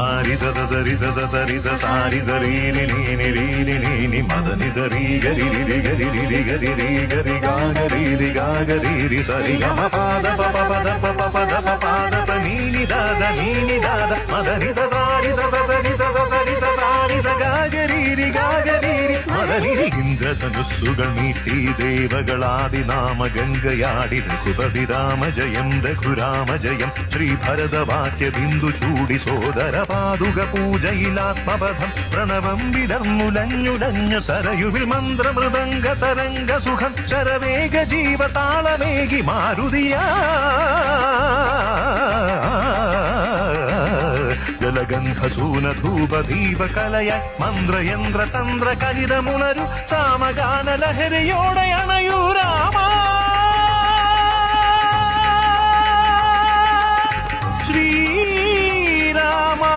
ആരി സദ സരി സദ സരി സാരി സരീരി നീനി രീരി നീനി മദനി സരീ ഗരി രി ഗരി രി ഗരി രി ഗരി ഗാഗരീരി ഗാഗരീരി സരി ഗമ പാദ പ പദ പ പദ പ പാദ പ നീനി ദാദ മദനി സാരി സരി സരി സാരി സ ഗാഗരീരി ഗാഗരീരി മദനി ഇന്ദ്രധനുസ്സുകൾ നീട്ടി ദേവകളാദിനാമ ഗംഗയാടി രഘുപതി രാമജയം രഘുരാമജയം ശ്രീഭരതവാക്യ ബിന്ദു ചൂടി സോദര പാതുക പൂജയിലാത്മപഥം പ്രണവം വിടർന്നുലഞ്ഞുലഞ്ഞു സരയുവിൽ മന്ത്രമൃദംഗ തരംഗ സുഖം ശരവേഗ ജീവതാളമേകി മാരുതിയാ ജലഗന്ധസൂന ധൂപ ദീപ കലയ മന്ത്രയന്ത്ര തന്ത്ര കലിതമുണരു സാമഗാന ലഹരിയോടെ അണയൂ രാമ ശ്രീ